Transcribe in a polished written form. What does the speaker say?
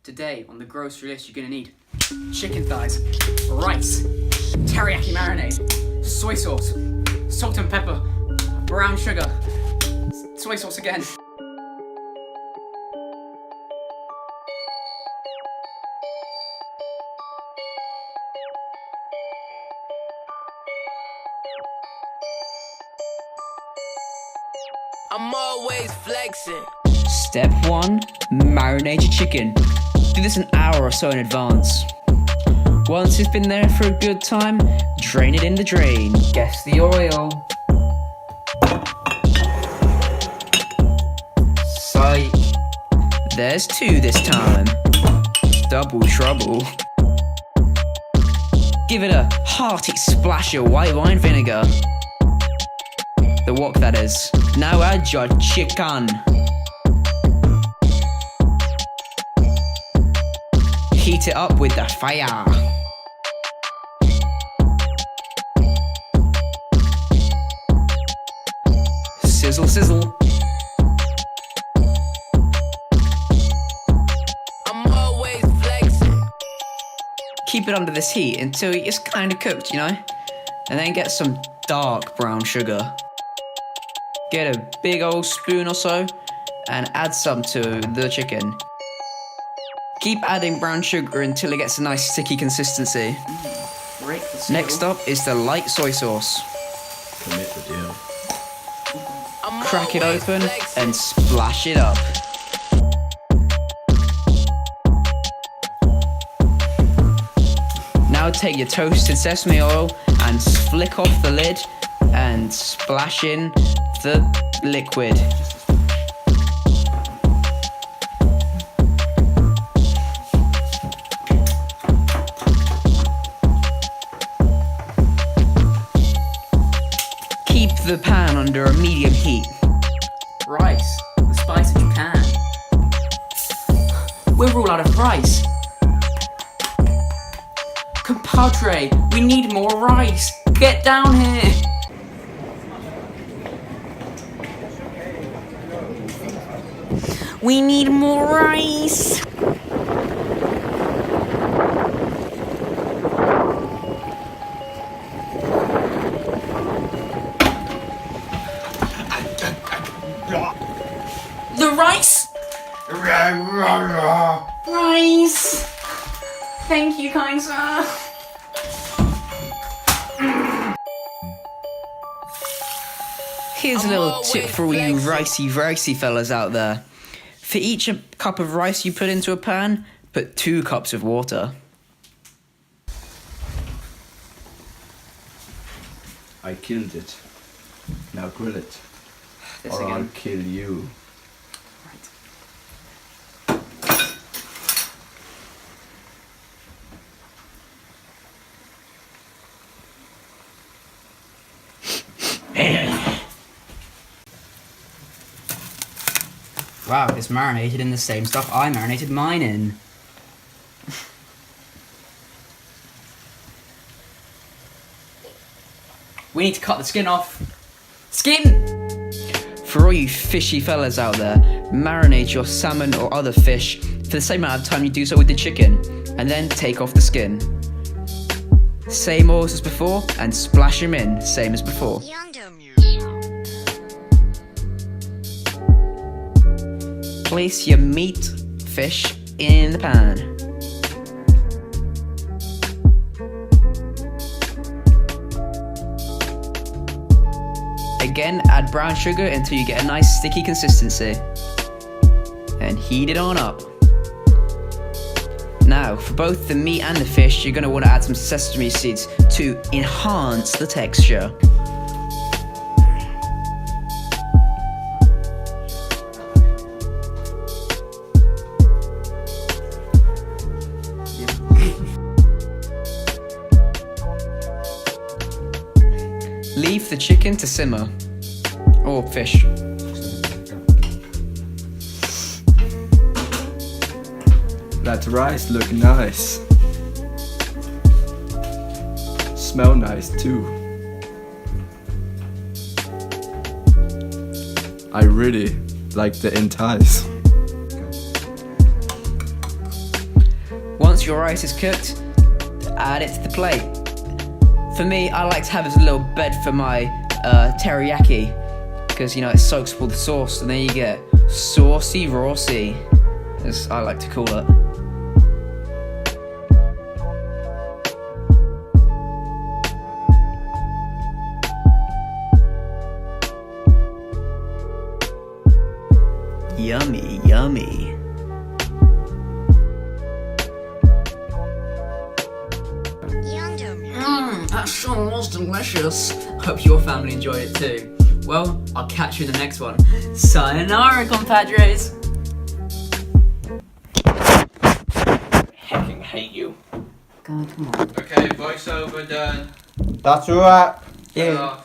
Today on the grocery list you're gonna need chicken thighs, rice, teriyaki marinade, soy sauce, salt and pepper, brown sugar, soy sauce again. I'm always flexing. Step 1. Marinate your chicken. Do this an hour or so in advance. Once it's been there for a good time, drain it in the drain. Guess the oil. Psych. There's 2 this time. Double trouble. Give it a hearty splash of white wine vinegar. The wok, that is. Now add your chicken. Heat it up with the fire. Sizzle, sizzle. I'm always flexing. Keep it under this heat until it's kind of cooked, you know? And then get some dark brown sugar. Get a big old spoon or so and add some to the chicken. Keep adding brown sugar until it gets a nice sticky consistency. Great. Next up is the light soy sauce. Commit the deal. I'm Crack it always open flexing. and splash it up. Now take your toasted sesame oil and flick off the lid and splash in the liquid. Keep the pan under a medium heat. Rice, the spice of Japan. We're all out of rice. Compadre, we need more rice. Get down here. We need more rice. The rice? Rice. Thank you, kind sir. Here's a little tip for all you ricey fellas out there. For each cup of rice you put into a pan, put 2 cups of water. I killed it. Now grill it. This Or I'll again. kill you. Right. Wow, it's marinated in the same stuff I marinated mine in. We need to cut the skin off. Skin! For all you fishy fellas out there, marinate your salmon or other fish for the same amount of time you do so with the chicken, and then take off the skin. Same oils as before, and splash them in, same as before. Place your meat, fish, in the pan. Again, add brown sugar until you get a nice sticky consistency. And heat it on up. Now, for both the meat and the fish, you're going to want to add some sesame seeds to enhance the texture. Leave the chicken to simmer. Or fish. That rice look nice. Smell nice too. I really like the entice. once your rice is cooked, add it to the plate. For me, I like to have as a little bed for my teriyaki, because it soaks up all the sauce, and then you get saucy Rossi, as I like to call it. Yummy, yummy. That sure was delicious. Hope your family enjoyed it too. Well, I'll catch you in the next one. Sayonara, compadres. Hecking hate you. God, come on. Okay, voiceover done. That's alright. Yeah.